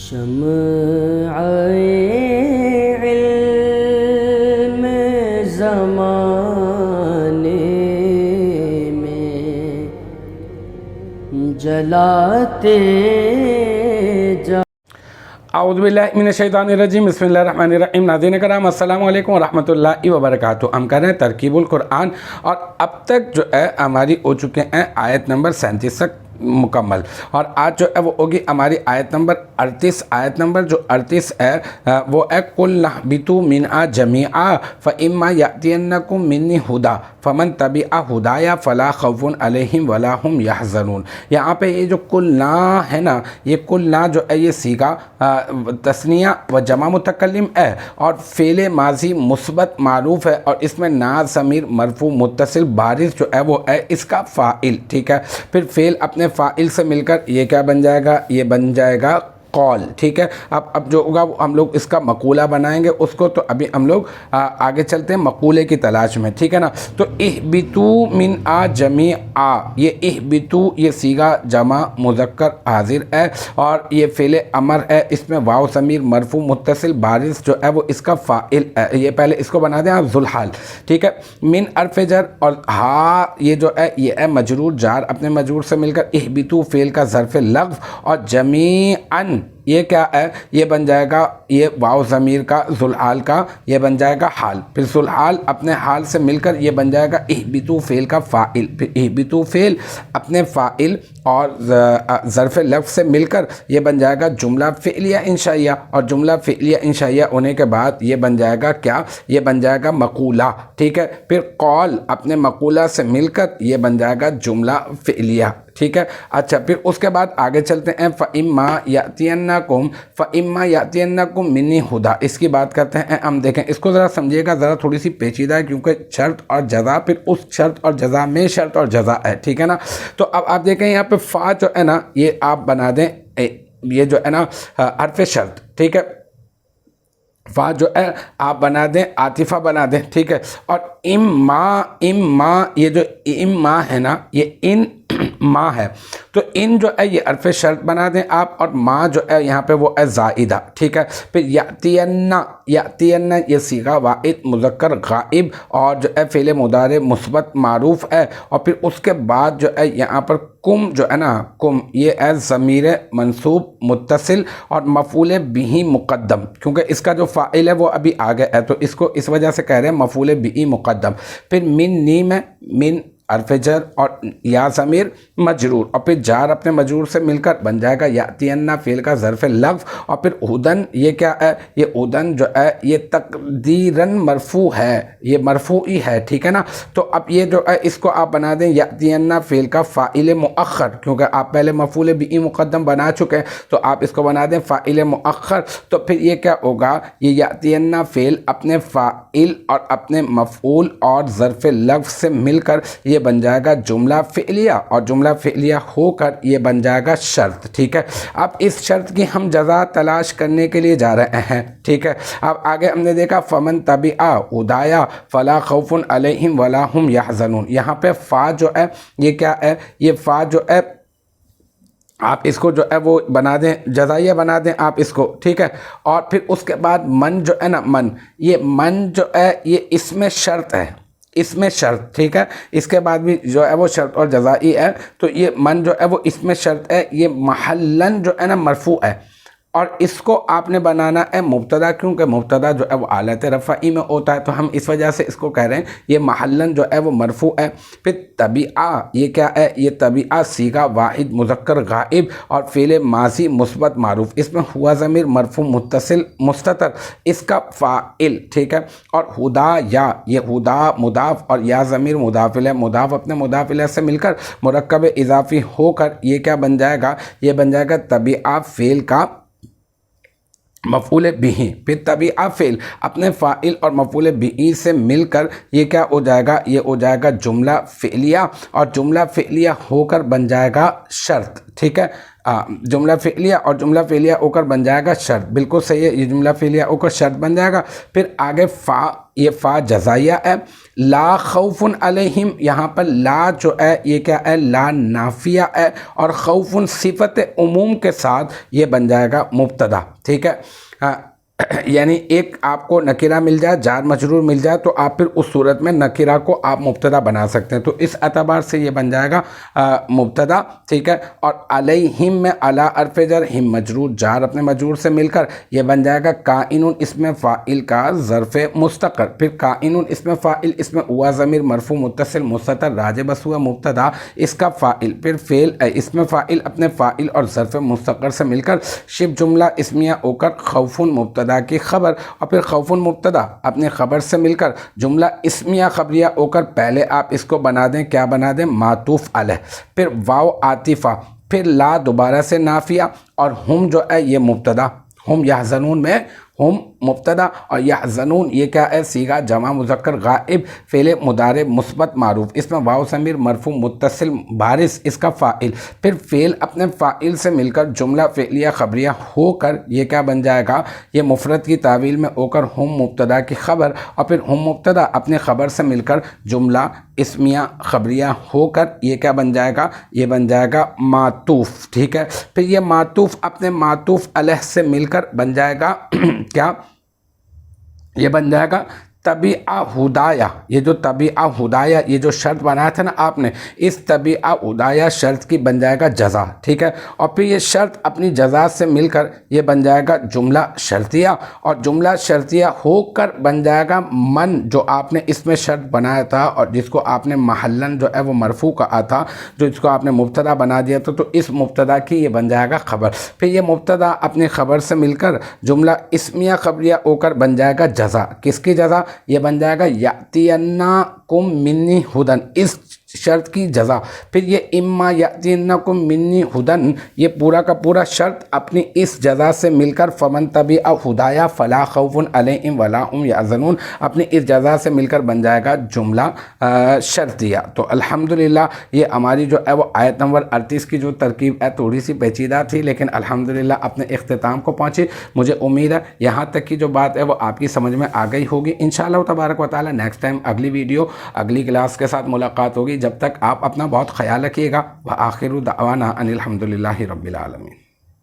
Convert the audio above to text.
شمع علم زمانے میں جلاتے جا۔ اعوذ باللہ من الشیطان الرجیم، بسم اللہ الرحمن الرحیم۔ ناظرین کرام السلام علیکم ورحمۃ اللہ وبرکاتہ۔ ہم کر رہے ہیں ترکیب القرآن، اور اب تک جو ہے ہماری ہو چکے ہیں آیت نمبر 37 تک مکمل، اور آج جو ہے وہ ہوگی ہماری آیت نمبر 38۔ آیت نمبر جو 38 ہے وہ ہے قُلْ اهْبِطُوا مِنْهَا جَمِيعًا فَإِمَّا يَأْتِيَنَّكُم مِّنِّي هُدًى فَمَن تَبِعَ هُدَايَ فَلَا خَوْفٌ عَلَيْهِمْ وَلَا هُمْ يَحْزَنُونَ۔ یہاں پہ یہ جو قُلْنَا ہے نا، یہ قُلْنَا جو ہے یہ صیغہ تثنیہ و جمع متکلم ہے، اور فعل ماضی مثبت معروف ہے، اور اس میں نا ضمیر مرفوع متصل بارز جو ہے وہ ہے اس کا فاعل، ٹھیک ہے۔ پھر فعل اپنے فاعل سے مل کر یہ کیا بن جائے گا؟ یہ بن جائے گا قول، ٹھیک ہے۔ اب جو ہوگا ہم لوگ اس کا مقولہ بنائیں گے اس کو، تو ابھی ہم لوگ آگے چلتے ہیں مقولے کی تلاش میں، ٹھیک ہے نا۔ تو اہبطوا منہا جمیعا، یہ اہبطوا یہ صیغہ جمع مذکر حاضر ہے، اور یہ فعل امر ہے، اس میں واو ضمیر مرفوع متصل بارز جو ہے وہ اس کا فاعل ہے۔ یہ پہلے اس کو بنا دیں آپ ذوالحال، ٹھیک ہے۔ من حرف جر، اور ہا یہ جو ہے یہ ہے مجرور، جار اپنے مجرور سے مل کر اہبطوا فعل کا ظرف لغو، اور جمیعاً یہ کیا ہے؟ یہ بن جائے گا یہ واو ضمیر کا ذوالحال کا، یہ بن جائے گا حال، پھر ذوالحال اپنے حال سے مل کر یہ بن جائے گا اہبطوا فعل کا فاعل، پھر اہبطوا فعل اپنے فاعل اور ظرف لفظ سے مل کر یہ بن جائے گا جملہ فعلیہ انشائیہ، اور جملہ فعلیہ انشائیہ ہونے کے بعد یہ بن جائے گا کیا؟ یہ بن جائے گا مقولہ، ٹھیک ہے۔ پھر قول اپنے مقولہ سے مل کر یہ بن جائے گا جملہ فعلیہ، ٹھیک ہے۔ اچھا، پھر اس کے بعد آگے چلتے ہیں فَإِمَّا يَأْتِيَنَّكُم مِّنِّي هُدًى، اس کی بات کرتے ہیں ہم۔ دیکھیں اس کو ذرا سمجھیے گا، ذرا تھوڑی سی پیچیدہ ہے، کیونکہ شرط اور جزا، پھر اس شرط اور جزا میں شرط اور جزا ہے، ٹھیک ہے نا۔ تو اب آپ دیکھیں یہاں پہ فا جو ہے نا یہ آپ بنا دیں یہ جو ہے نا حرف شرط، ٹھیک ہے۔ فا جو ہے آپ بنا دیں عاطفہ بنا دیں، ٹھیک ہے۔ اور اما یہ جو اما ہے نا یہ ان ما ہے، تو ان جو ہے یہ حرف شرط بنا دیں آپ، اور ما جو ہے یہاں پہ وہ ہے زائدہ، ٹھیک ہے۔ پھر یاتین یہ صیغہ واحد مذکر غائب، اور جو ہے فعل مضارع مثبت معروف ہے، اور پھر اس کے بعد جو ہے یہاں پر کم جو ہے نا، کم یہ ہے ضمیر منصوب متصل اور مفعول بہ مقدم، کیونکہ اس کا جو فاعل ہے وہ ابھی آگے ہے، تو اس کو اس وجہ سے کہہ رہے ہیں مفعول بہ مقدم۔ پھر من نیم ہے، من حرف جر اور یا ضمیر مجرور، اور پھر جار اپنے مجرور سے مل کر بن جائے گا یاتین فعل کا ظرف لغو، اور پھر ہدن یہ کیا ہے؟ یہ ہدن جو ہے یہ تقدیراً مرفوع ہے، یہ مرفوعی ہے، ٹھیک ہے نا۔ تو اب یہ جو ہے اس کو آپ بنا دیں یاتین فعل کا فاعل مؤخر، کیونکہ آپ پہلے مفعول بہ مقدم بنا چکے ہیں، تو آپ اس کو بنا دیں فاعل مؤخر۔ تو پھر یہ کیا ہوگا؟ یہ یاتین فعل اپنے فاعل اور اپنے مفعول اور ظرف لغو سے مل کر یہ بن جائے گا جملہ فعلیہ، اور جملہ فعلیہ ہو کر یہ بن جائے گا شرط، ٹھیک ہے۔ اب اس شرط کی ہم جزا تلاش کرنے کے لیے جا رہے ہیں، ٹھیک ہے۔ اب آگے ہم نے دیکھا فمن تبع ہدایا فلا خوف علیہم ولا هم یحزنون، یہاں پہ فا جو ہے یہ کیا ہے؟ یہ فا جو ہے آپ اس کو جو ہے وہ بنا دیں جزائیہ بنا دیں آپ اس کو، ٹھیک ہے۔ اور پھر اس کے بعد من جو ہے نا، یہ من جو ہے یہ اس میں شرط ہے، اس میں شرط، ٹھیک ہے۔ اس کے بعد بھی جو ہے وہ شرط اور جزائی ہے، تو یہ من جو ہے وہ اس میں شرط ہے، یہ محلن جو ہے نا مرفوع ہے، اور اس کو آپ نے بنانا ہے مبتدا، کیونکہ مبتدا جو ہے وہ حالت رفعی میں ہوتا ہے، تو ہم اس وجہ سے اس کو کہہ رہے ہیں یہ محلن جو ہے وہ مرفوع ہے۔ پھر طبیعہ یہ کیا ہے؟ یہ طبیعہ صیغہ واحد مذکر غائب اور فعل ماضی مثبت معروف، اس میں ہوا ضمیر مرفوع متصل مستتر اس کا فاعل، ٹھیک ہے۔ اور ہدا یا یہ ہدا مضاف اور یا ضمیر مضاف الیہ، مضاف اپنے مضاف الیہ سے مل کر مرکب اضافی ہو کر یہ کیا بن جائے گا؟ یہ بن جائے گا طبیعہ فعل کا مفعول بہ، پھر طبیعہ فعل اپنے فاعل اور مفعول بہ سے مل کر یہ کیا ہو جائے گا؟ یہ ہو جائے گا جملہ فعلیہ، اور جملہ فعلیہ ہو کر بن جائے گا شرط، ٹھیک ہے۔ جملہ فعلیہ اور جملہ فعلیہ ہو کر بن جائے گا شرط، بالکل صحیح ہے، یہ جملہ فعلیہ ہو کر شرط بن جائے گا۔ پھر آگے فا، یہ فا جزائیہ ہے، لا خوف علیہم، یہاں پر لا جو ہے یہ کیا ہے، لا نافیہ ہے، اور خوف صفت عموم کے ساتھ یہ بن جائے گا مبتدا، ٹھیک ہے۔ یعنی ایک آپ کو نکرہ مل جائے، جار مجرور مل جائے، تو آپ پھر اس صورت میں نکرہ کو آپ مبتدا بنا سکتے ہیں، تو اس اعتبار سے یہ بن جائے گا مبتدا، ٹھیک ہے۔ اور علیہم میں علی حرف جر، ہم مجرور، جار اپنے مجرور سے مل کر یہ بن جائے گا کائن اسم فاعل کا ظرف مستقر، پھر کائن اسم فاعل، اس میں ہوا ضمیر مرفوع متصل مستتر راجع بس ہوا مبتدا، اس کا فاعل، پھر فعل اسم فاعل اپنے فاعل اور ظرف مستقر سے مل کر شبہ جملہ اسمیہ ہو کر خوف مبتدا کی خبر، اور پھر خوف مبتدا اپنے خبر سے مل کر جملہ اسمیہ خبریہ ہو کر پہلے آپ اس کو بنا دیں، کیا بنا دیں، معطوف علیہ، پھر واو عاطفہ، پھر لا دوبارہ سے نافیہ، اور ہم جو ہے یہ مبتدا، ہم یحزنون میں ہم مبتدا، اور یحزنون یہ کیا ہے، صیغہ جمع مذکر غائب، فعل مضارع مثبت معروف، اس میں واو ضمیر مرفوع متصل بارز، اس کا فاعل، پھر فعل اپنے فاعل سے مل کر جملہ فعلیہ خبریہ ہو کر یہ کیا بن جائے گا، یہ مفرد کی تعویل میں ہو کر ہم مبتدا کی خبر، اور پھر ہم مبتدا اپنے خبر سے مل کر جملہ اسمیہ خبریہ ہو کر یہ کیا بن جائے گا، یہ بن جائے گا معطوف، ٹھیک ہے۔ پھر یہ معطوف اپنے معطوف علیہ سے مل کر بن جائے گا کیا، یہ بن جائے گا طبیعہ ہدایہ، یہ جو طبیعہ ہدایہ یہ جو شرط بنایا تھا نا آپ نے، اس طبیعہ ہدایہ شرط کی بن جائے گا جزا، ٹھیک ہے۔ اور پھر یہ شرط اپنی جزا سے مل کر یہ بن جائے گا جملہ شرطیہ، اور جملہ شرطیہ ہو کر بن جائے گا من، جو آپ نے اس میں شرط بنایا تھا اور جس کو آپ نے محلن جو ہے وہ مرفوع کہا تھا، جو اس کو آپ نے مبتدا بنا دیا تھا، تو اس مبتدا کی یہ بن جائے گا خبر، پھر یہ مبتدا اپنی خبر سے مل کر جملہ اسمیہ خبریہ ہو کر بن جائے گا جزا، کس کی جزا، یہ بن جائے گا یاتینکم منی ہدن، اس شرط کی جزا، پھر یہ اما یاتینکم منی ہدن، یہ پورا کا پورا شرط اپنی اس جزا سے مل کر فمن تبع ہدایا فلا خوف علیہم ولا هم یحزنون، اپنی اس جزا سے مل کر بن جائے گا جملہ شرطیہ۔ تو الحمدللہ یہ ہماری جو ہے وہ آیت نمبر 38 کی جو ترکیب ہے تھوڑی سی پیچیدہ تھی، لیکن الحمدللہ اپنے اختتام کو پہنچی۔ مجھے امید ہے یہاں تک کی جو بات ہے وہ آپ کی سمجھ میں آ گئی ہوگی۔ انشاءاللہ تبارک و تعالی نیکسٹ ٹائم اگلی ویڈیو اگلی کلاس کے ساتھ ملاقات ہوگی، جب تک آپ اپنا بہت خیال رکھیے گا۔ وآخر دعوانا ان الحمدللہ رب العالمین۔